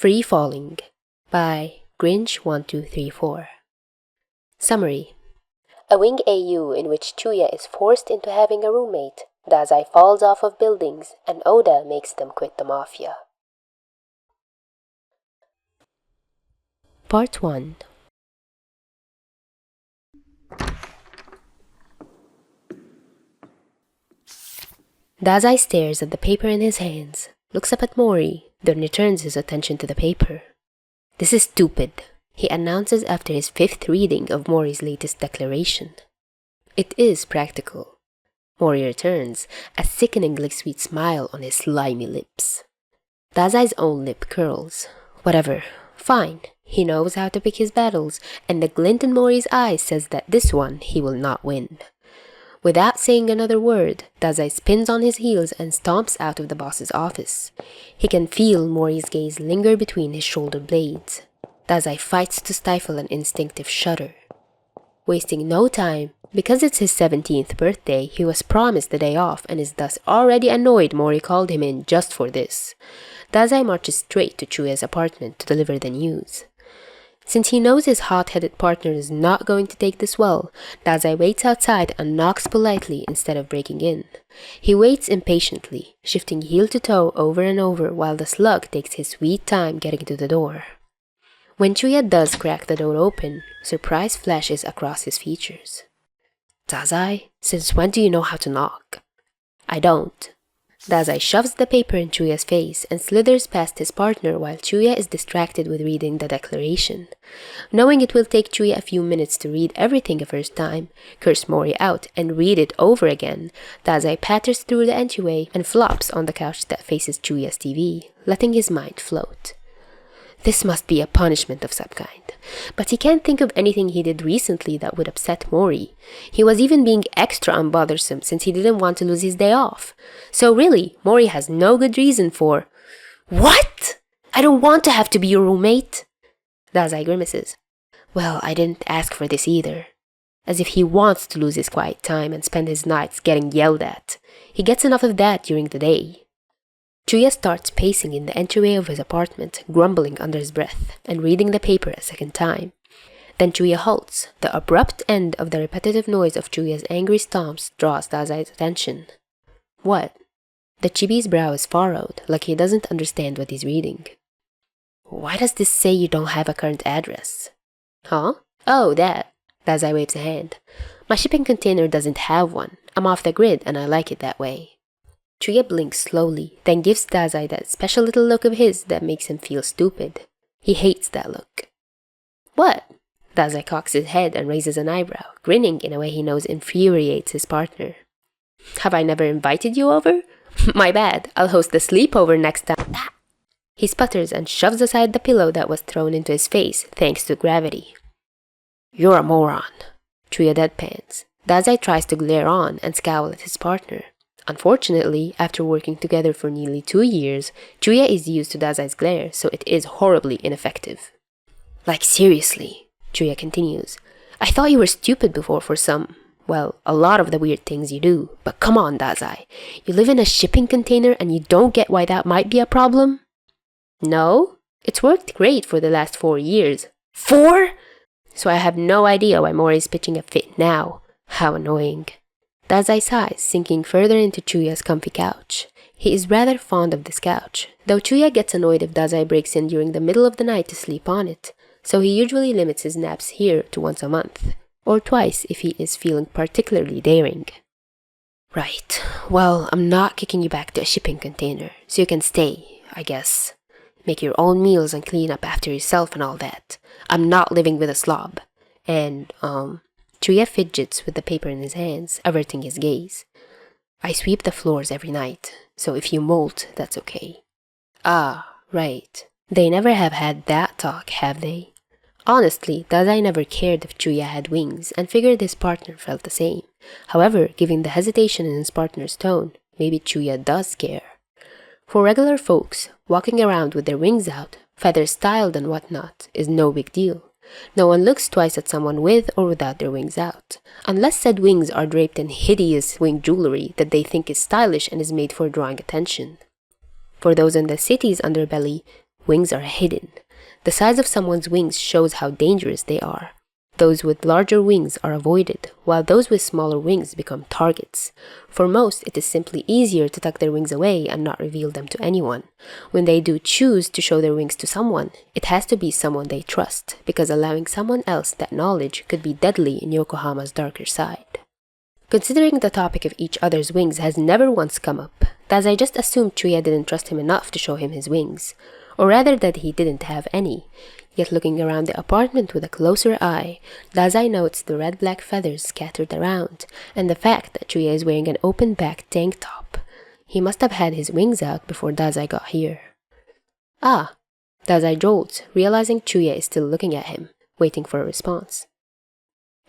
Free Falling by Grinch1234. Summary. A wing AU in which Chuuya is forced into having a roommate, Dazai falls off of buildings, and Oda makes them quit the mafia. Part 1. Dazai stares at the paper in his hands, looks up at Mori, then returns his attention to the paper. "This is stupid," he announces after his 5th reading of Mori's latest declaration. "It is practical," Mori returns, a sickeningly sweet smile on his slimy lips. Dazai's own lip curls. Whatever. Fine. He knows how to pick his battles, and the glint in Mori's eyes says that this one he will not win. Without saying another word, Dazai spins on his heels and stomps out of the boss's office. He can feel Mori's gaze linger between his shoulder blades. Dazai fights to stifle an instinctive shudder. Wasting no time, because it's his 17th birthday, he was promised the day off and is thus already annoyed Mori called him in just for this. Dazai marches straight to Chuuya's apartment to deliver the news. Since he knows his hot-headed partner is not going to take this well, Dazai waits outside and knocks politely instead of breaking in. He waits impatiently, shifting heel to toe over and over while the slug takes his sweet time getting to the door. When Chuuya does crack the door open, surprise flashes across his features. "Dazai, since when do you know how to knock?" "I don't." Dazai shoves the paper in Chuuya's face and slithers past his partner while Chuuya is distracted with reading the declaration. Knowing it will take Chuuya a few minutes to read everything a first time, curse Mori out, and read it over again, Dazai patters through the entryway and flops on the couch that faces Chuuya's TV, letting his mind float. This must be a punishment of some kind. But he can't think of anything he did recently that would upset Mori. He was even being extra unbothersome since he didn't want to lose his day off. So really, Mori has no good reason for... "What? I don't want to have to be your roommate!" Dazai grimaces. "Well, I didn't ask for this either." As if he wants to lose his quiet time and spend his nights getting yelled at. He gets enough of that during the day. Chuuya starts pacing in the entryway of his apartment, grumbling under his breath, and reading the paper a second time. Then Chuuya halts. The abrupt end of the repetitive noise of Chuuya's angry stomps draws Dazai's attention. "What?" The chibi's brow is furrowed, like he doesn't understand what he's reading. "Why does this say you don't have a current address?" "Huh? Oh, that." Dazai waves a hand. "My shipping container doesn't have one. I'm off the grid and I like it that way." Chuuya blinks slowly, then gives Dazai that special little look of his that makes him feel stupid. He hates that look. "What?" Dazai cocks his head and raises an eyebrow, grinning in a way he knows infuriates his partner. "Have I never invited you over? My bad, I'll host the sleepover next time." He sputters and shoves aside the pillow that was thrown into his face, thanks to gravity. "You're a moron." Chuuya deadpans. Dazai tries to glare on and scowl at his partner. Unfortunately, after working together for nearly 2 years, Chuuya is used to Dazai's glare, so it is horribly ineffective. "Like seriously," Chuuya continues. "I thought you were stupid before for a lot of the weird things you do. But come on, Dazai. You live in a shipping container and you don't get why that might be a problem?" "No, it's worked great for the last 4 years." 4?! So I have no idea why Mori is pitching a fit now. How annoying. Dazai sighs, sinking further into Chuuya's comfy couch. He is rather fond of this couch, though Chuuya gets annoyed if Dazai breaks in during the middle of the night to sleep on it, so he usually limits his naps here to once a month, or twice if he is feeling particularly daring. "Right, well, I'm not kicking you back to a shipping container, so you can stay, I guess. Make your own meals and clean up after yourself and all that. I'm not living with a slob. And, Chuuya fidgets with the paper in his hands, averting his gaze. "I sweep the floors every night, so if you molt, that's okay." "Ah, right. They never have had that talk, have they?" Honestly, Dazai never cared if Chuuya had wings, and figured his partner felt the same. However, given the hesitation in his partner's tone, maybe Chuuya does care. For regular folks, walking around with their wings out, feathers styled and whatnot, is no big deal. No one looks twice at someone with or without their wings out, unless said wings are draped in hideous wing jewelry that they think is stylish and is made for drawing attention. For those in the city's underbelly, Wings are hidden. The size of someone's wings shows how dangerous they are. Those with larger wings are avoided, while those with smaller wings become targets. For most, it is simply easier to tuck their wings away and not reveal them to anyone. When they do choose to show their wings to someone, it has to be someone they trust, because allowing someone else that knowledge could be deadly in Yokohama's darker side. Considering the topic of each other's wings has never once come up, Dazai just assumed Chuuya didn't trust him enough to show him his wings, or rather that he didn't have any. Yet looking around the apartment with a closer eye, Dazai notes the red-black feathers scattered around, and the fact that Chuuya is wearing an open-back tank top. He must have had his wings out before Dazai got here. Ah! Dazai jolts, realizing Chuuya is still looking at him, waiting for a response.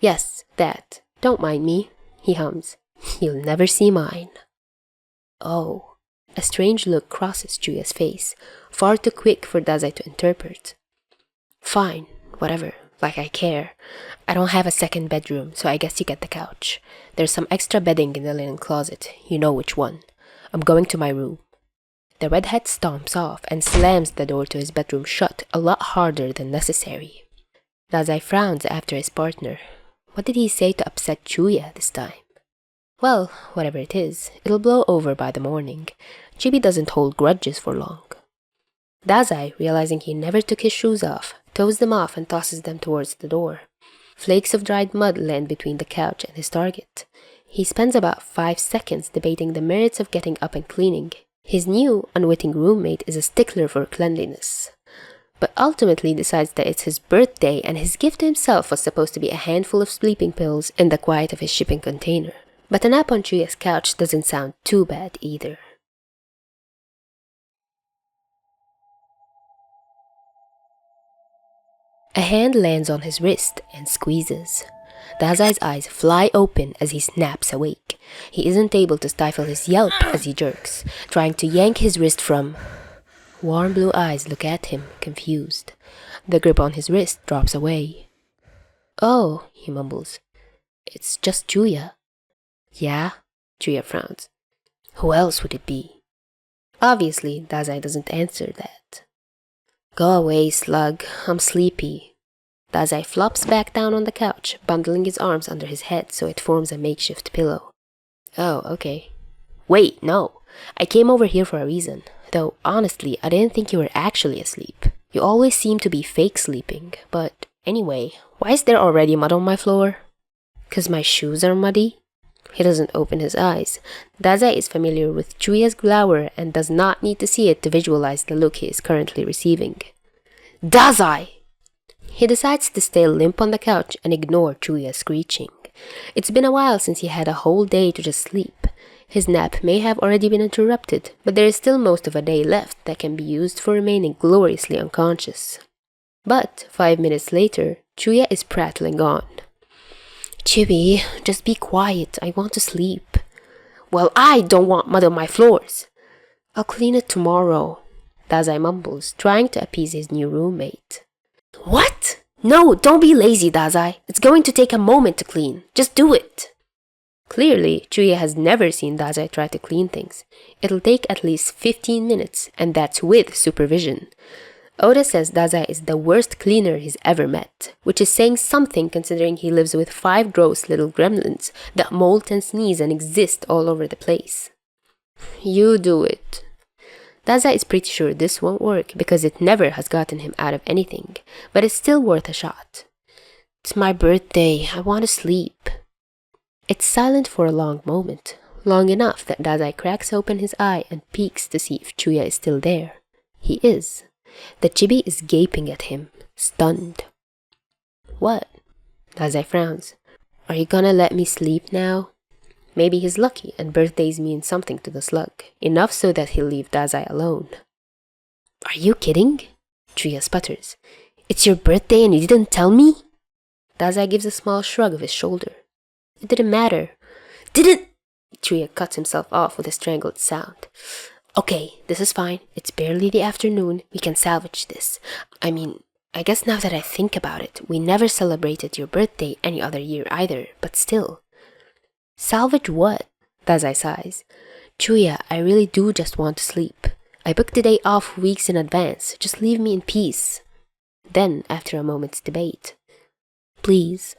Yes, that. Don't mind me, he hums. You'll never see mine. Oh. A strange look crosses Chuuya's face, far too quick for Dazai to interpret. Fine, whatever, like I care. I don't have a second bedroom, so I guess you get the couch. There's some extra bedding in the linen closet, you know which one. I'm going to my room. The redhead stomps off and slams the door to his bedroom shut a lot harder than necessary. Dazai frowns after his partner. What did he say to upset Chuuya this time? Well, whatever it is, it'll blow over by the morning. Chibi doesn't hold grudges for long. Dazai, realizing he never took his shoes off, toes them off and tosses them towards the door. Flakes of dried mud land between the couch and his target. He spends about 5 seconds debating the merits of getting up and cleaning. His new, unwitting roommate is a stickler for cleanliness, but ultimately decides that it's his birthday and his gift to himself was supposed to be a handful of sleeping pills in the quiet of his shipping container. But a nap on Chuuya's couch doesn't sound too bad either. A hand lands on his wrist and squeezes. Dazai's eyes fly open as he snaps awake. He isn't able to stifle his yelp as he jerks, trying to yank his wrist from. Warm blue eyes look at him, confused. The grip on his wrist drops away. Oh, he mumbles. It's just Chuuya. Yeah? Chuuya frowns. Who else would it be? Obviously, Dazai doesn't answer that. Go away, slug. I'm sleepy. Dazai flops back down on the couch, bundling his arms under his head so it forms a makeshift pillow. Oh, okay. Wait, no. I came over here for a reason. Though, honestly, I didn't think you were actually asleep. You always seem to be fake sleeping. But anyway, why is there already mud on my floor? 'Cause my shoes are muddy? He doesn't open his eyes. Dazai is familiar with Chuuya's glower and does not need to see it to visualize the look he is currently receiving. Dazai! He decides to stay limp on the couch and ignore Chuuya's screeching. It's been a while since he had a whole day to just sleep. His nap may have already been interrupted, but there is still most of a day left that can be used for remaining gloriously unconscious. But 5 minutes later, Chuuya is prattling on. Chibi, just be quiet. I want to sleep. Well, I don't want mud on my floors. I'll clean it tomorrow, Dazai mumbles, trying to appease his new roommate. What? No, don't be lazy, Dazai. It's going to take a moment to clean. Just do it. Clearly, Chuuya has never seen Dazai try to clean things. It'll take at least 15 minutes, and that's with supervision. Oda says Dazai is the worst cleaner he's ever met, which is saying something considering he lives with 5 gross little gremlins that molt and sneeze and exist all over the place. You do it. Dazai is pretty sure this won't work because it never has gotten him out of anything, but it's still worth a shot. It's my birthday, I want to sleep. It's silent for a long moment, long enough that Dazai cracks open his eye and peeks to see if Chuuya is still there. He is. The chibi is gaping at him, stunned. What? Dazai frowns. Are you gonna let me sleep now? Maybe he's lucky and birthdays mean something to the slug, enough so that he'll leave Dazai alone. Are you kidding? Chuuya sputters. It's your birthday and you didn't tell me? Dazai gives a small shrug of his shoulder. It didn't matter. Didn't? Chuuya cuts himself off with a strangled sound. Okay, this is fine. It's barely the afternoon. We can salvage this. I mean, I guess now that I think about it, we never celebrated your birthday any other year either, but still. Salvage what? Dazai sighs. Chuuya, I really do just want to sleep. I booked the day off weeks in advance. Just leave me in peace. Then, after a moment's debate, please.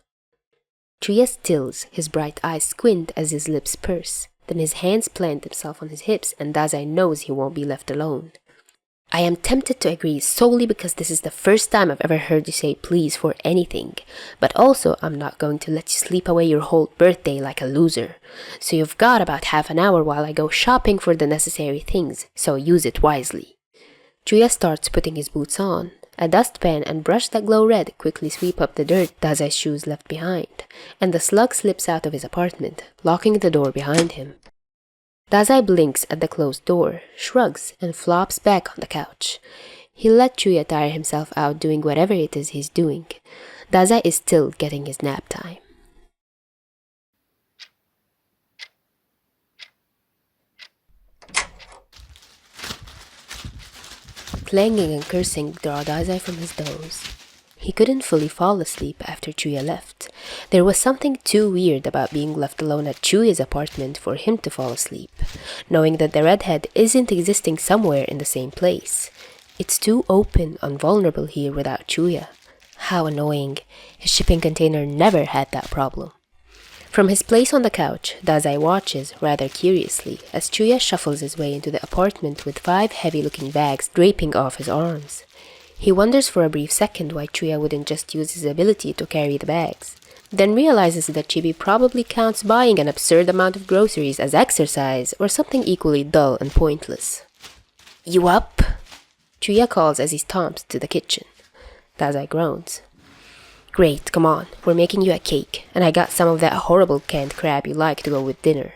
Chuuya stills, his bright eyes squint as his lips purse. Then his hands plant themselves on his hips and Dazai knows he won't be left alone. I am tempted to agree solely because this is the first time I've ever heard you say please for anything, but also I'm not going to let you sleep away your whole birthday like a loser. So you've got about half an hour while I go shopping for the necessary things, so use it wisely. Chuuya starts putting his boots on. A dustpan and brush that glow red quickly sweep up the dirt Dazai's shoes left behind, and the slug slips out of his apartment, locking the door behind him. Dazai blinks at the closed door, shrugs, and flops back on the couch. He'll let Chuuya tire himself out doing whatever it is he's doing. Dazai is still getting his nap time. Clanging and cursing draw Dazai from his doze. He couldn't fully fall asleep after Chuuya left. There was something too weird about being left alone at Chuuya's apartment for him to fall asleep, knowing that the redhead isn't existing somewhere in the same place. It's too open and vulnerable here without Chuuya. How annoying. His shipping container never had that problem. From his place on the couch, Dazai watches, rather curiously, as Chuuya shuffles his way into the apartment with 5 heavy-looking bags draping off his arms. He wonders for a brief second why Chuuya wouldn't just use his ability to carry the bags, then realizes that Chibi probably counts buying an absurd amount of groceries as exercise or something equally dull and pointless. You up? Chuuya calls as he stomps to the kitchen. Dazai groans. Great, come on, we're making you a cake, and I got some of that horrible canned crab you like to go with dinner.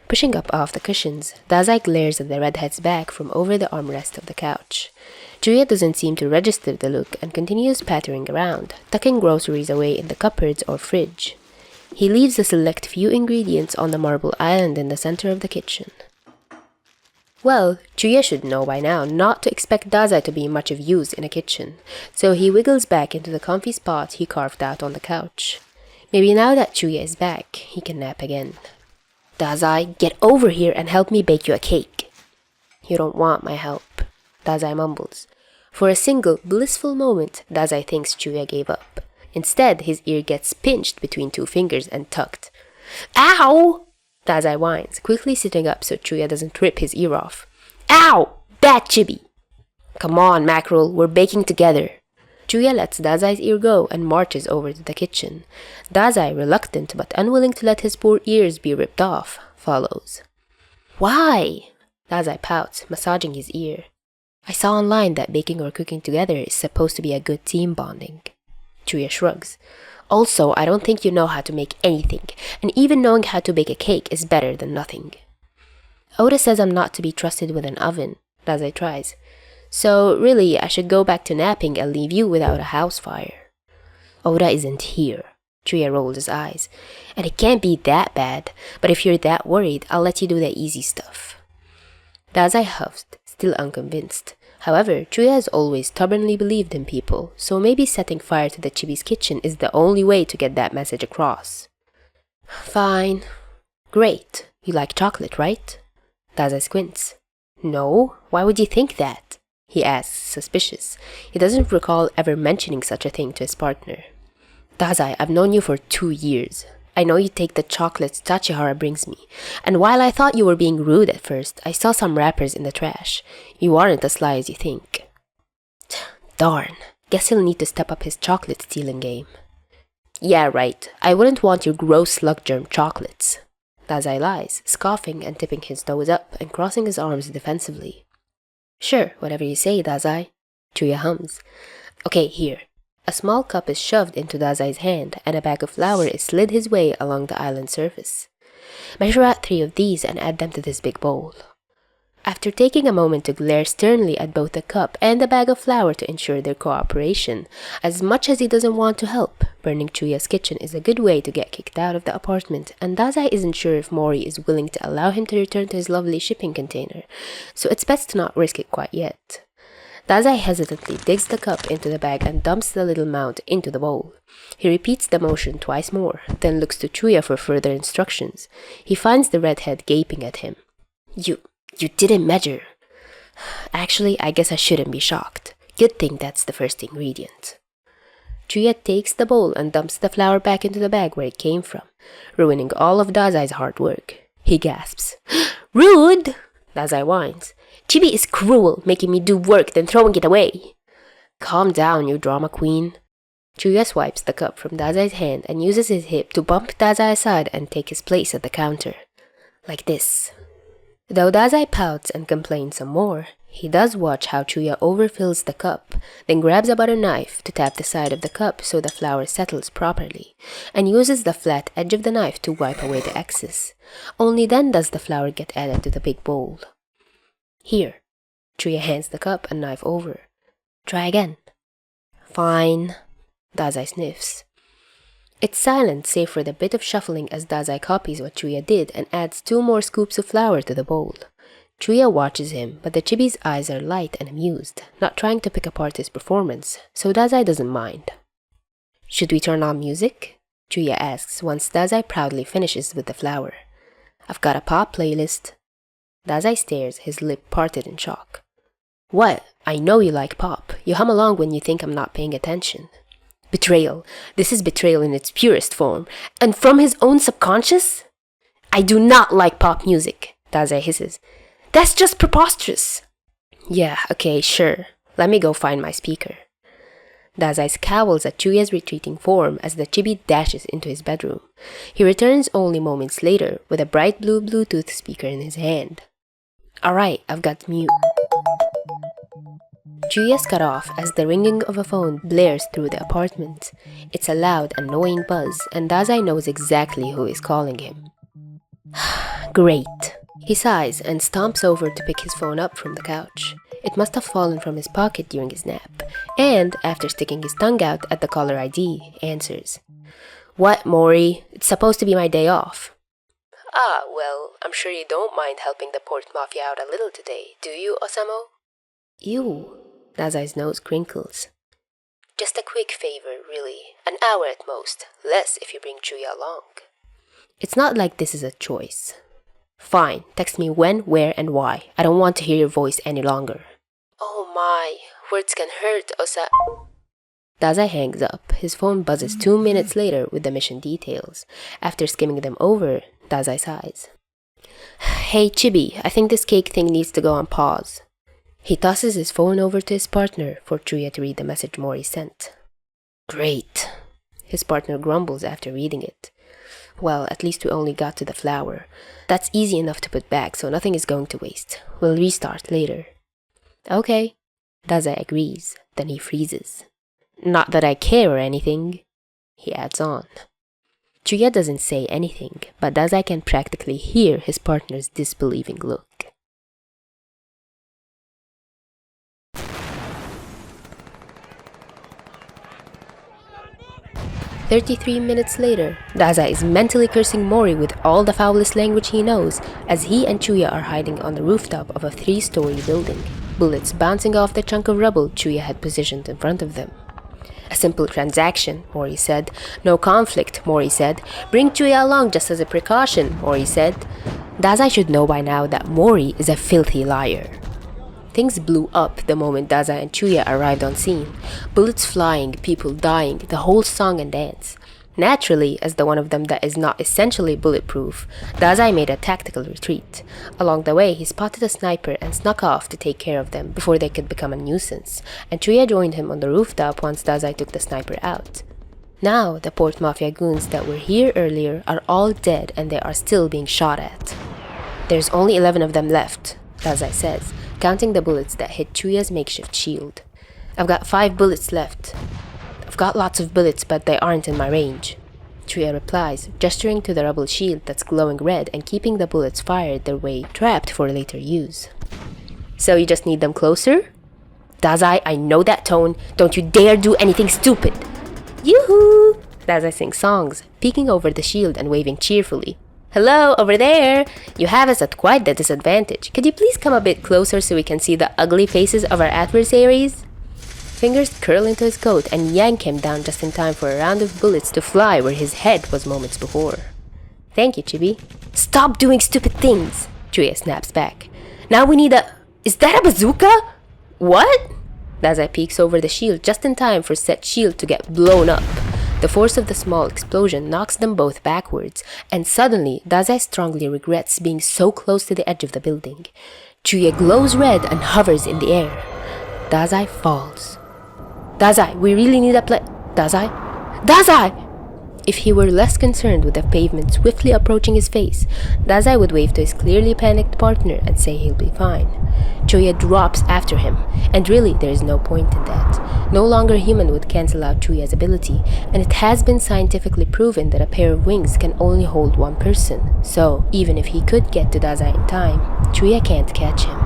Pushing up off the cushions, Dazai glares at the redhead's back from over the armrest of the couch. Chuuya doesn't seem to register the look and continues pattering around, tucking groceries away in the cupboards or fridge. He leaves a select few ingredients on the marble island in the center of the kitchen. Well, Chuuya should know by now not to expect Dazai to be much of use in a kitchen, so he wiggles back into the comfy spot he carved out on the couch. Maybe now that Chuuya is back, he can nap again. Dazai, get over here and help me bake you a cake. You don't want my help, Dazai mumbles. For a single, blissful moment, Dazai thinks Chuuya gave up. Instead, his ear gets pinched between 2 fingers and tucked. Ow! Dazai whines, quickly sitting up so Chuuya doesn't rip his ear off. Ow! Bad chibi! Come on, Mackerel, we're baking together. Chuuya lets Dazai's ear go and marches over to the kitchen. Dazai, reluctant but unwilling to let his poor ears be ripped off, follows. Why? Dazai pouts, massaging his ear. I saw online that baking or cooking together is supposed to be a good team bonding. Chuuya shrugs. Also, I don't think you know how to make anything, and even knowing how to bake a cake is better than nothing. Oda says I'm not to be trusted with an oven, Dazai tries. So, really, I should go back to napping and leave you without a house fire. Oda isn't here. Chuuya rolled his eyes. And it can't be that bad, but if you're that worried, I'll let you do the easy stuff. Dazai huffed, still unconvinced. However, Chuuya has always stubbornly believed in people, so maybe setting fire to the Chibi's kitchen is the only way to get that message across. Fine. Great. You like chocolate, right? Dazai squints. No, why would you think that? He asks, suspicious. He doesn't recall ever mentioning such a thing to his partner. Dazai, I've known you for 2 years. I know you take the chocolates Tachihara brings me, and while I thought you were being rude at first, I saw some wrappers in the trash. You aren't as sly as you think. Darn, guess he'll need to step up his chocolate stealing game. Yeah, right, I wouldn't want your gross slug germ chocolates. Dazai lies, scoffing and tipping his toes up and crossing his arms defensively. Sure, whatever you say, Dazai. Chuuya hums. Okay, here. A small cup is shoved into Dazai's hand, and a bag of flour is slid his way along the island's surface. Measure out 3 of these and add them to this big bowl. After taking a moment to glare sternly at both the cup and the bag of flour to ensure their cooperation, as much as he doesn't want to help, burning Chuuya's kitchen is a good way to get kicked out of the apartment, and Dazai isn't sure if Mori is willing to allow him to return to his lovely shipping container, so it's best to not risk it quite yet. Dazai hesitantly digs the cup into the bag and dumps the little mound into the bowl. He repeats the motion twice more, then looks to Chuuya for further instructions. He finds the redhead gaping at him. You didn't measure. Actually, I guess I shouldn't be shocked. Good thing that's the first ingredient. Chuuya takes the bowl and dumps the flour back into the bag where it came from, ruining all of Dazai's hard work. He gasps. Rude! Dazai whines. Chibi is cruel, making me do work then throwing it away. Calm down, you drama queen. Chuuya swipes the cup from Dazai's hand and uses his hip to bump Dazai aside and take his place at the counter. Like this. Though Dazai pouts and complains some more, he does watch how Chuuya overfills the cup, then grabs a butter knife to tap the side of the cup so the flour settles properly, and uses the flat edge of the knife to wipe away the excess. Only then does the flour get added to the big bowl. Here. Chuuya hands the cup and knife over. Try again. Fine. Dazai sniffs. It's silent save for the bit of shuffling as Dazai copies what Chuuya did and adds 2 more scoops of flour to the bowl. Chuuya watches him, but the chibi's eyes are light and amused, not trying to pick apart his performance, so Dazai doesn't mind. Should we turn on music? Chuuya asks once Dazai proudly finishes with the flour. I've got a pop playlist. Dazai stares, his lip parted in shock. What? I know you like pop. You hum along when you think I'm not paying attention. Betrayal. This is betrayal in its purest form. And from his own subconscious? I do not like pop music, Dazai hisses. That's just preposterous. Yeah, okay, sure. Let me go find my speaker. Dazai scowls at Chuuya's retreating form as the chibi dashes into his bedroom. He returns only moments later with a bright blue Bluetooth speaker in his hand. Alright, I've got mute. Chuuya's cut off as the ringing of a phone blares through the apartment. It's a loud, annoying buzz, and Dazai knows exactly who is calling him. Great. He sighs and stomps over to pick his phone up from the couch. It must have fallen from his pocket during his nap, and, after sticking his tongue out at the caller ID, answers. What, Mori? It's supposed to be my day off. Ah, well, I'm sure you don't mind helping the port mafia out a little today, do you, Osamu? Ew. Dazai's nose crinkles. Just a quick favor, really. An hour at most. Less if you bring Chuuya along. It's not like this is a choice. Fine, text me when, where, and why. I don't want to hear your voice any longer. Oh my, words can hurt, Dazai hangs up. His phone buzzes 2 minutes later with the mission details. After skimming them over, Dazai sighs. Hey Chibi, I think this cake thing needs to go on pause. He tosses his phone over to his partner for Chuuya to read the message Mori sent. Great. His partner grumbles after reading it. Well, at least we only got to the flour. That's easy enough to put back, so nothing is going to waste. We'll restart later. Okay. Dazai agrees. Then he freezes. Not that I care or anything. He adds on. Chuuya doesn't say anything, but Dazai can practically hear his partner's disbelieving look. 33 minutes later, Dazai is mentally cursing Mori with all the foulest language he knows as he and Chuuya are hiding on the rooftop of a 3-story building, bullets bouncing off the chunk of rubble Chuuya had positioned in front of them. A simple transaction, Mori said. No conflict, Mori said. Bring Chuuya along just as a precaution, Mori said. Dazai should know by now that Mori is a filthy liar. Things blew up the moment Dazai and Chuuya arrived on scene. Bullets flying, people dying, the whole song and dance. Naturally, as the one of them that is not essentially bulletproof, Dazai made a tactical retreat. Along the way, he spotted a sniper and snuck off to take care of them before they could become a nuisance, and Chuuya joined him on the rooftop once Dazai took the sniper out. Now, the Port Mafia goons that were here earlier are all dead and they are still being shot at. There's only 11 of them left, Dazai says, counting the bullets that hit Chuuya's makeshift shield. I've got 5 bullets left. I've got lots of bullets, but they aren't in my range. Chuuya replies, gesturing to the rubble shield that's glowing red and keeping the bullets fired their way trapped for later use. So you just need them closer? Dazai, I know that tone. Don't you dare do anything stupid. Yoo-hoo! Dazai sings songs, peeking over the shield and waving cheerfully. Hello, over there! You have us at quite the disadvantage. Could you please come a bit closer so we can see the ugly faces of our adversaries? Fingers curl into his coat and yank him down just in time for a round of bullets to fly where his head was moments before. Thank you, Chibi. Stop doing stupid things, Chuuya snaps back. Now we need a... Is that a bazooka? What? Dazai peeks over the shield just in time for said shield to get blown up. The force of the small explosion knocks them both backwards, and suddenly Dazai strongly regrets being so close to the edge of the building. Chuuya glows red and hovers in the air. Dazai falls. Dazai, we really need a Dazai? Dazai! If he were less concerned with the pavement swiftly approaching his face, Dazai would wave to his clearly panicked partner and say he'll be fine. Chuuya drops after him, and really there is no point in that. No longer human would cancel out Chuuya's ability, and it has been scientifically proven that a pair of wings can only hold one person. So, even if he could get to Dazai in time, Chuuya can't catch him.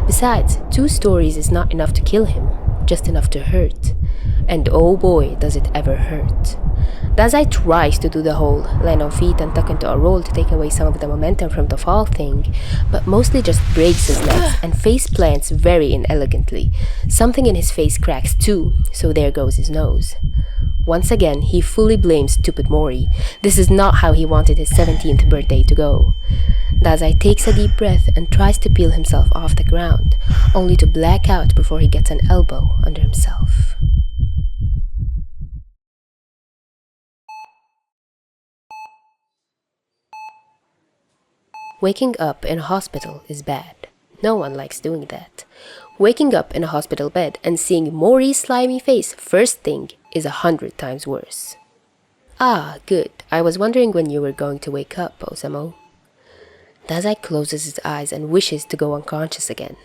Besides, 2 stories is not enough to kill him, just enough to hurt. And oh boy, does it ever hurt. Dazai tries to do the whole land on feet and tuck into a roll to take away some of the momentum from the fall thing, but mostly just breaks his legs and face plants very inelegantly. Something in his face cracks too, so there goes his nose. Once again, he fully blames stupid Mori. This is not how he wanted his 17th birthday to go. Dazai takes a deep breath and tries to peel himself off the ground, only to black out before he gets an elbow under himself. Waking up in a hospital is bad. No one likes doing that. Waking up in a hospital bed and seeing Mori's slimy face first thing is 100 times worse. Ah, good. I was wondering when you were going to wake up, Osamu. Dazai closes his eyes and wishes to go unconscious again.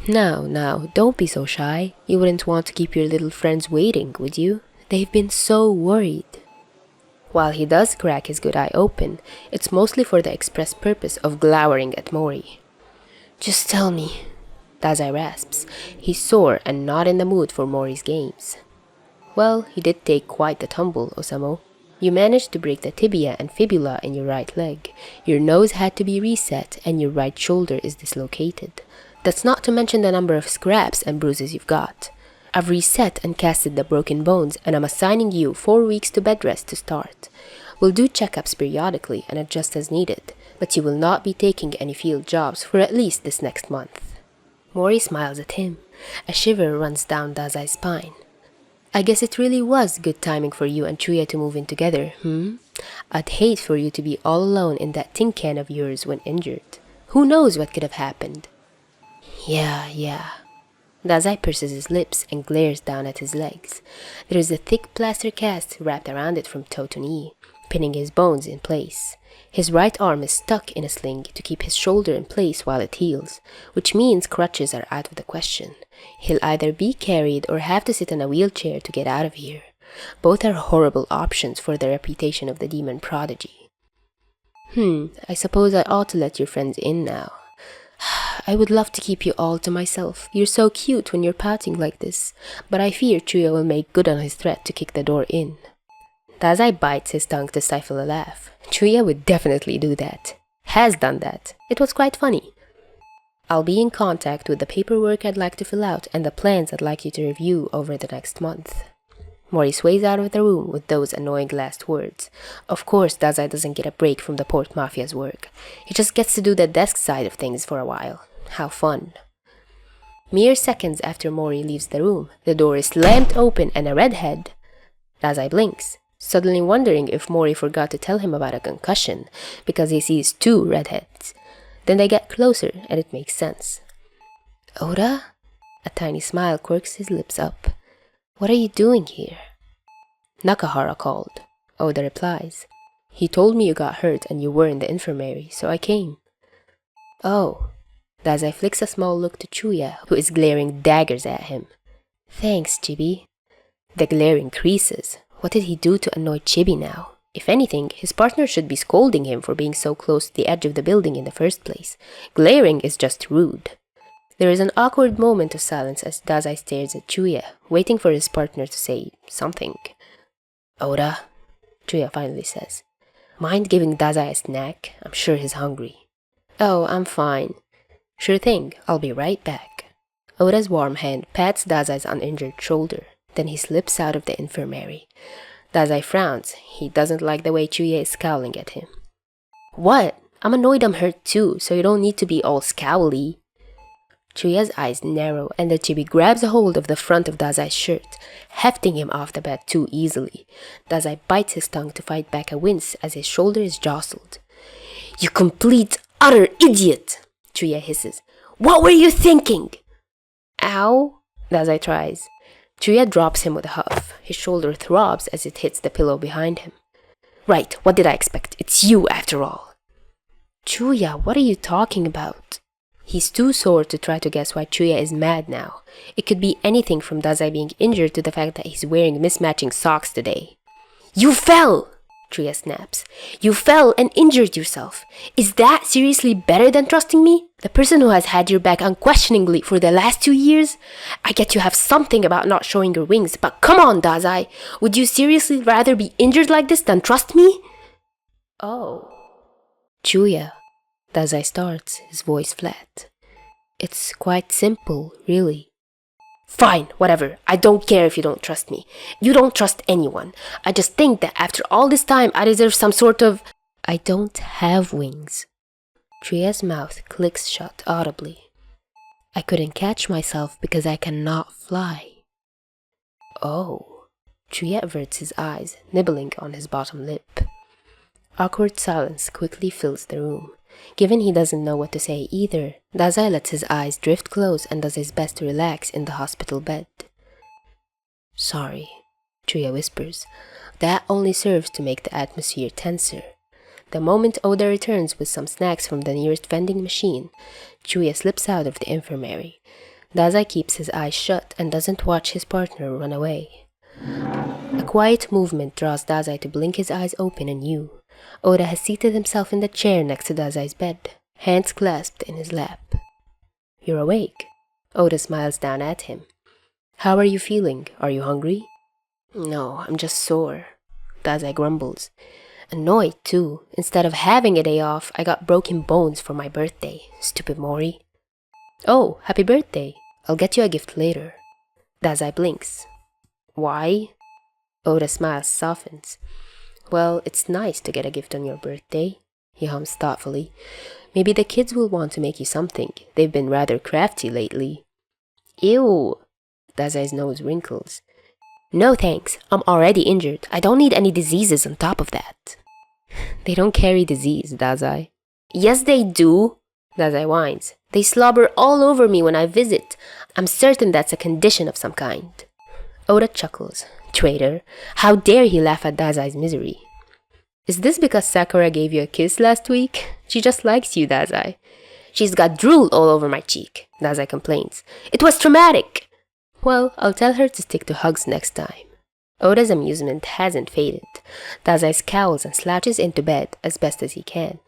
Now, don't be so shy. You wouldn't want to keep your little friends waiting, would you? They've been so worried. While he does crack his good eye open, it's mostly for the express purpose of glowering at Mori. Just tell me, Dazai rasps. He's sore and not in the mood for Mori's games. Well, he did take quite the tumble, Osamu. You managed to break the tibia and fibula in your right leg. Your nose had to be reset and your right shoulder is dislocated. That's not to mention the number of scraps and bruises you've got. I've reset and casted the broken bones and I'm assigning you 4 weeks to bed rest to start. We'll do checkups periodically and adjust as needed, but you will not be taking any field jobs for at least this next month. Mori smiles at him. A shiver runs down Dazai's spine. I guess it really was good timing for you and Chuuya to move in together, I'd hate for you to be all alone in that tin can of yours when injured. Who knows what could have happened? Yeah. Dazai purses his lips and glares down at his legs. There is a thick plaster cast wrapped around it from toe to knee, pinning his bones in place. His right arm is stuck in a sling to keep his shoulder in place while it heals, which means crutches are out of the question. He'll either be carried or have to sit in a wheelchair to get out of here. Both are horrible options for the reputation of the demon prodigy. I suppose I ought to let your friends in now. I would love to keep you all to myself. You're so cute when you're pouting like this, but I fear Chuuya will make good on his threat to kick the door in. Dazai bites his tongue to stifle a laugh. Chuuya would definitely do that. Has done that. It was quite funny. I'll be in contact with the paperwork I'd like to fill out and the plans I'd like you to review over the next month. Mori sways out of the room with those annoying last words. Of course, Dazai doesn't get a break from the Port Mafia's work. He just gets to do the desk side of things for a while. How fun. Mere seconds after Mori leaves the room, the door is slammed open and a redhead. Dazai blinks, suddenly wondering if Mori forgot to tell him about a concussion, because he sees 2 redheads. Then they get closer and it makes sense. Oda? A tiny smile quirks his lips up. What are you doing here? Nakahara called. Oda replies. He told me you got hurt and you were in the infirmary, so I came. Oh. Dazai flicks a small look to Chuuya, who is glaring daggers at him. Thanks, Chibi. The glare increases. What did he do to annoy Chibi now? If anything, his partner should be scolding him for being so close to the edge of the building in the first place. Glaring is just rude. There is an awkward moment of silence as Dazai stares at Chuuya, waiting for his partner to say something. Oda, Chuuya finally says. Mind giving Dazai a snack? I'm sure he's hungry. Oh, I'm fine. Sure thing, I'll be right back. Oda's warm hand pats Dazai's uninjured shoulder, then he slips out of the infirmary. Dazai frowns. He doesn't like the way Chuuya is scowling at him. What? I'm annoyed I'm hurt too, so you don't need to be all scowly. Chuuya's eyes narrow and the chibi grabs a hold of the front of Dazai's shirt, hefting him off the bed too easily. Dazai bites his tongue to fight back a wince as his shoulder is jostled. "You complete, utter idiot!" Chuuya hisses. "What were you thinking?" "Ow," Dazai tries. Chuuya drops him with a huff. His shoulder throbs as it hits the pillow behind him. "Right, what did I expect? It's you after all." "Chuuya, what are you talking about?" He's too sore to try to guess why Chuuya is mad now. It could be anything from Dazai being injured to the fact that he's wearing mismatching socks today. "You fell!" Chuuya snaps. "You fell and injured yourself. Is that seriously better than trusting me? The person who has had your back unquestioningly for the last 2 years? I get you have something about not showing your wings, but come on, Dazai. Would you seriously rather be injured like this than trust me?" "Oh." "Chuuya," Dazai starts, his voice flat. "It's quite simple, really." "Fine, whatever. I don't care if you don't trust me. You don't trust anyone. I just think that after all this time, I deserve some sort of—" "I don't have wings." Chuuya's mouth clicks shut audibly. "I couldn't catch myself because I cannot fly." "Oh." Chuuya averts his eyes, nibbling on his bottom lip. Awkward silence quickly fills the room. Given he doesn't know what to say either, Dazai lets his eyes drift close and does his best to relax in the hospital bed. "Sorry," Chuuya whispers. That only serves to make the atmosphere tenser. The moment Oda returns with some snacks from the nearest vending machine, Chuuya slips out of the infirmary. Dazai keeps his eyes shut and doesn't watch his partner run away. A quiet movement draws Dazai to blink his eyes open anew. Oda has seated himself in the chair next to Dazai's bed, hands clasped in his lap. "You're awake." Oda smiles down at him. "How are you feeling? Are you hungry?" "No, I'm just sore," Dazai grumbles. "Annoyed, too. Instead of having a day off, I got broken bones for my birthday. Stupid Mori." "Oh, happy birthday. I'll get you a gift later." Dazai blinks. "Why?" Oda's smile softens. "Well, it's nice to get a gift on your birthday," he hums thoughtfully. "Maybe the kids will want to make you something. They've been rather crafty lately." "Ew!" Dazai's nose wrinkles. "No thanks. I'm already injured. I don't need any diseases on top of that." "They don't carry disease, Dazai." "Yes, they do," Dazai whines. "They slobber all over me when I visit. I'm certain that's a condition of some kind." Oda chuckles. Traitor. How dare he laugh at Dazai's misery. "Is this because Sakura gave you a kiss last week? She just likes you, Dazai." "She's got drool all over my cheek," Dazai complains. "It was traumatic." "Well, I'll tell her to stick to hugs next time." Oda's amusement hasn't faded. Dazai scowls and slouches into bed as best as he can.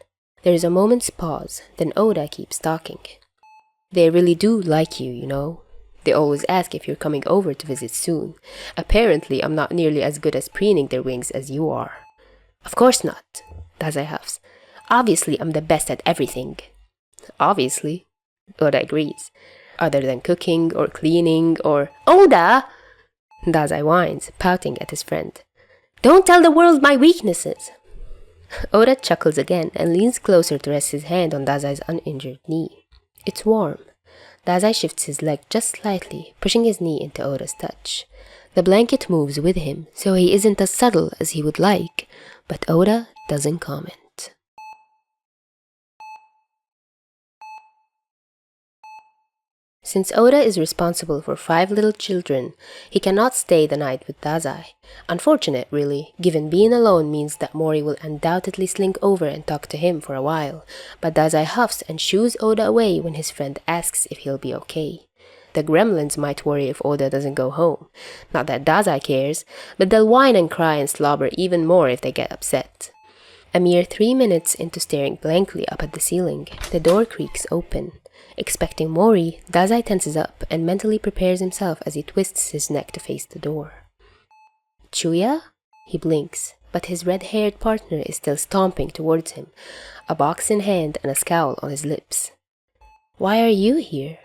There is a moment's pause, then Oda keeps talking. "They really do like you, you know. They always ask if you're coming over to visit soon. Apparently, I'm not nearly as good at preening their wings as you are." "Of course not," Dazai huffs. "Obviously, I'm the best at everything." "Obviously," Oda agrees. "Other than cooking or cleaning or—" "Oda!" Dazai whines, pouting at his friend. "Don't tell the world my weaknesses." Oda chuckles again and leans closer to rest his hand on Dazai's uninjured knee. It's warm. Dazai shifts his leg just slightly, pushing his knee into Oda's touch. The blanket moves with him, so he isn't as subtle as he would like, but Oda doesn't comment. Since Oda is responsible for 5 little children, he cannot stay the night with Dazai. Unfortunate, really, given being alone means that Mori will undoubtedly slink over and talk to him for a while, but Dazai huffs and shoos Oda away when his friend asks if he'll be okay. The gremlins might worry if Oda doesn't go home. Not that Dazai cares, but they'll whine and cry and slobber even more if they get upset. A mere 3 minutes into staring blankly up at the ceiling, the door creaks open. Expecting Mori, Dazai tenses up and mentally prepares himself as he twists his neck to face the door. "Chuuya?" He blinks, but his red-haired partner is still stomping towards him, a box in hand and a scowl on his lips. "Why are you here?"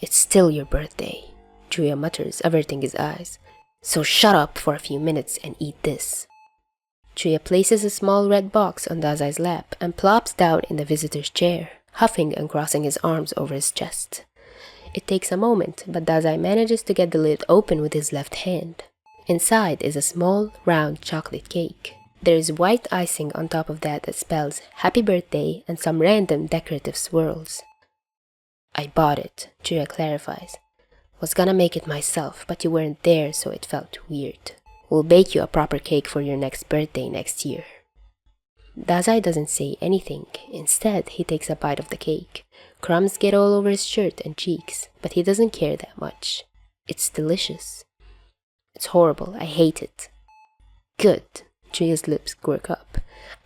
"It's still your birthday," Chuuya mutters, averting his eyes. "So shut up for a few minutes and eat this." Chuuya places a small red box on Dazai's lap and plops down in the visitor's chair, huffing and crossing his arms over his chest. It takes a moment, but Dazai manages to get the lid open with his left hand. Inside is a small, round chocolate cake. There is white icing on top of that spells Happy Birthday and some random decorative swirls. I bought it, Chuuya clarifies. Was gonna make it myself, but you weren't there, so it felt weird. We'll bake you a proper cake for your next birthday next year. Dazai doesn't say anything. Instead, he takes a bite of the cake. Crumbs get all over his shirt and cheeks, but he doesn't care that much. It's delicious. It's horrible. I hate it. Good. Chuuya's lips quirk up.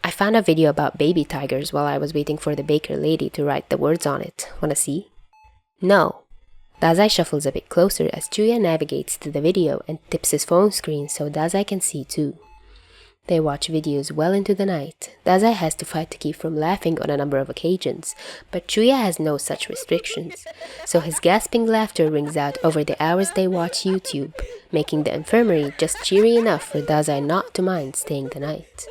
I found a video about baby tigers while I was waiting for the baker lady to write the words on it. Wanna see? No. Dazai shuffles a bit closer as Chuuya navigates to the video and tips his phone screen so Dazai can see too. They watch videos well into the night. Dazai has to fight to keep from laughing on a number of occasions, but Chuuya has no such restrictions, so his gasping laughter rings out over the hours they watch YouTube, making the infirmary just cheery enough for Dazai not to mind staying the night.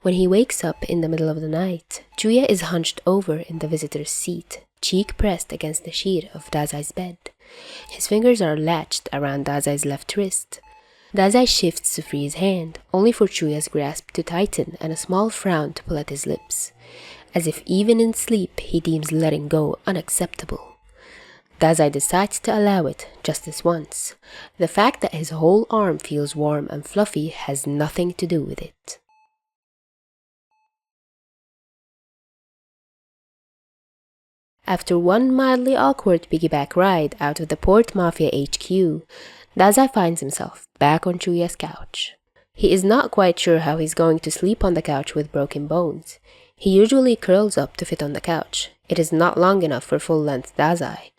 When he wakes up in the middle of the night, Chuuya is hunched over in the visitor's seat, cheek pressed against the sheet of Dazai's bed. His fingers are latched around Dazai's left wrist. Dazai shifts to free his hand, only for Chuuya's grasp to tighten and a small frown to pull at his lips, as if even in sleep he deems letting go unacceptable. Dazai decides to allow it just this once. The fact that his whole arm feels warm and fluffy has nothing to do with it. After one mildly awkward piggyback ride out of the Port Mafia HQ, Dazai finds himself back on Chuuya's couch. He is not quite sure how he's going to sleep on the couch with broken bones. He usually curls up to fit on the couch. It is not long enough for full-length Dazai,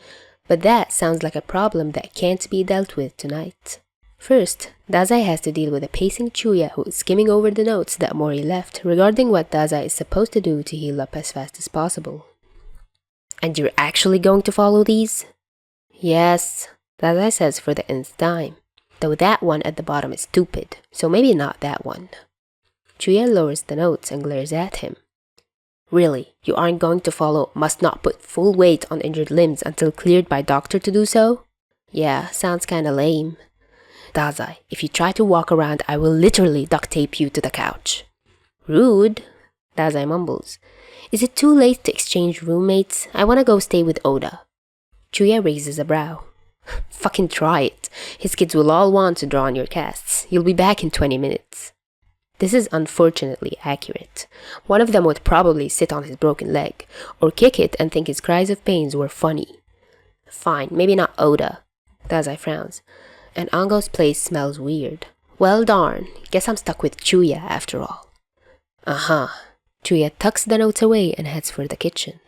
but that sounds like a problem that can't be dealt with tonight. First, Dazai has to deal with a pacing Chuuya who is skimming over the notes that Mori left regarding what Dazai is supposed to do to heal up as fast as possible. And you're actually going to follow these? Yes, Dazai says for the nth time, though that one at the bottom is stupid, so maybe not that one. Chuuya lowers the notes and glares at him. Really, you aren't going to follow must not put full weight on injured limbs until cleared by doctor to do so? Yeah, sounds kinda lame. Dazai, if you try to walk around, I will literally duct tape you to the couch. Rude, Dazai mumbles. Is it too late to exchange roommates? I wanna go stay with Oda. Chuuya raises a brow. Fucking try it. His kids will all want to draw on your casts. You'll be back in 20 minutes. This is unfortunately accurate. One of them would probably sit on his broken leg, or kick it and think his cries of pains were funny. Fine, maybe not Oda. Dazai frowns. And Ango's place smells weird. Well darn, guess I'm stuck with Chuuya after all. Uh-huh. Chuuya tucks the notes away and heads for the kitchen.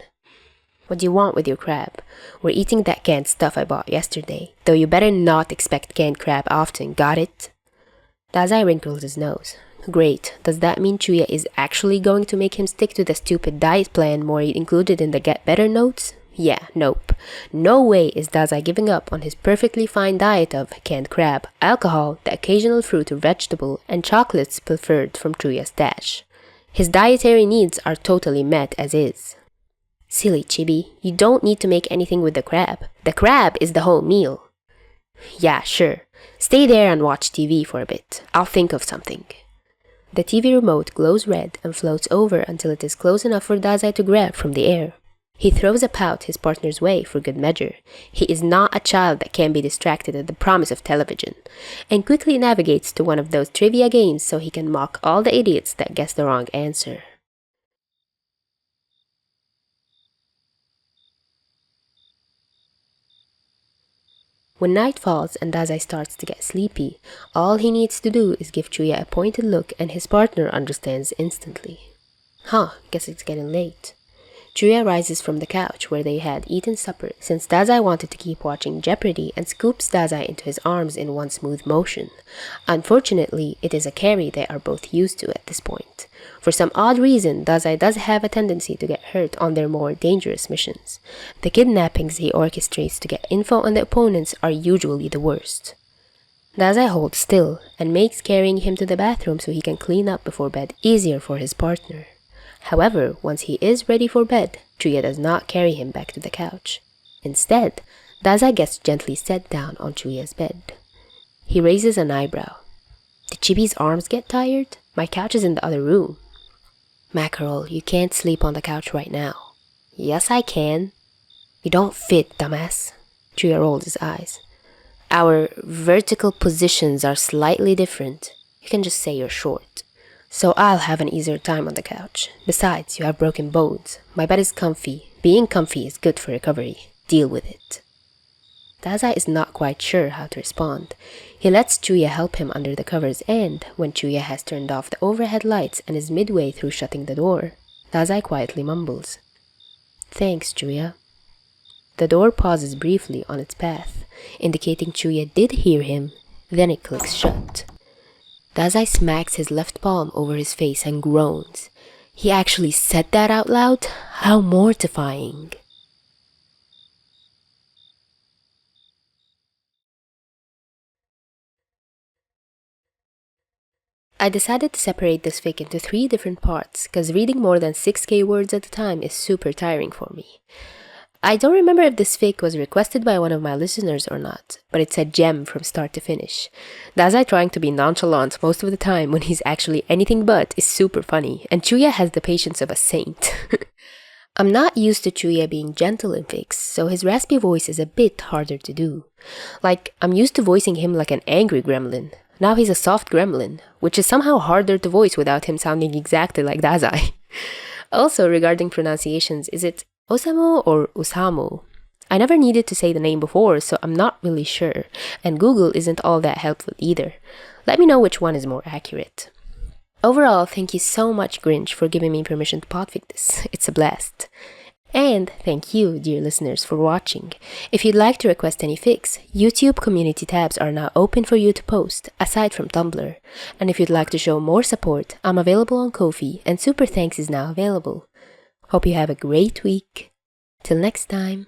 What do you want with your crab? We're eating that canned stuff I bought yesterday, though you better not expect canned crab often, got it? Dazai wrinkles his nose. Great, does that mean Chuuya is actually going to make him stick to the stupid diet plan Mori included in the Get Better notes? Yeah, nope. No way is Dazai giving up on his perfectly fine diet of canned crab, alcohol, the occasional fruit or vegetable, and chocolates pilfered from Chuuya's stash. His dietary needs are totally met as is. Silly chibi, you don't need to make anything with the crab. The crab is the whole meal. Yeah, sure. Stay there and watch TV for a bit. I'll think of something. The TV remote glows red and floats over until it is close enough for Dazai to grab from the air. He throws a pout his partner's way for good measure. He is not a child that can be distracted at the promise of television, and quickly navigates to one of those trivia games so he can mock all the idiots that guess the wrong answer. When night falls and Dazai starts to get sleepy, all he needs to do is give Chuuya a pointed look and his partner understands instantly. Huh, guess it's getting late. Chuuya rises from the couch where they had eaten supper since Dazai wanted to keep watching Jeopardy and scoops Dazai into his arms in one smooth motion. Unfortunately, it is a carry they are both used to at this point. For some odd reason, Dazai does have a tendency to get hurt on their more dangerous missions. The kidnappings he orchestrates to get info on the opponents are usually the worst. Dazai holds still and makes carrying him to the bathroom so he can clean up before bed easier for his partner. However, once he is ready for bed, Chuuya does not carry him back to the couch. Instead, Dazai gets gently set down on Chuuya's bed. He raises an eyebrow. Did Chibi's arms get tired? My couch is in the other room. Mackerel, you can't sleep on the couch right now. Yes, I can. You don't fit, dumbass. Chuuya rolled his eyes. Our vertical positions are slightly different. You can just say you're short. So I'll have an easier time on the couch. Besides, you have broken bones. My bed is comfy. Being comfy is good for recovery. Deal with it. Dazai is not quite sure how to respond. He lets Chuuya help him under the covers, and when Chuuya has turned off the overhead lights and is midway through shutting the door, Dazai quietly mumbles, "Thanks, Chuuya." The door pauses briefly on its path, indicating Chuuya did hear him, then it clicks shut. Dazai smacks his left palm over his face and groans. He actually said that out loud? How mortifying. I decided to separate this fic into 3 different parts, cause reading more than 6k words at a time is super tiring for me. I don't remember if this fic was requested by one of my listeners or not, but it's a gem from start to finish. Dazai trying to be nonchalant most of the time when he's actually anything but is super funny, and Chuuya has the patience of a saint. I'm not used to Chuuya being gentle in fics, so his raspy voice is a bit harder to do. Like, I'm used to voicing him like an angry gremlin. Now he's a soft gremlin, which is somehow harder to voice without him sounding exactly like Dazai. Also, regarding pronunciations, is it Osamu or Usamu? I never needed to say the name before, so I'm not really sure, and Google isn't all that helpful either. Let me know which one is more accurate. Overall, thank you so much, Grinch, for giving me permission to podfic this. It's a blast. And thank you, dear listeners, for watching. If you'd like to request any fics, YouTube community tabs are now open for you to post, aside from Tumblr. And if you'd like to show more support, I'm available on Ko-fi, and Super Thanks is now available. Hope you have a great week. Till next time.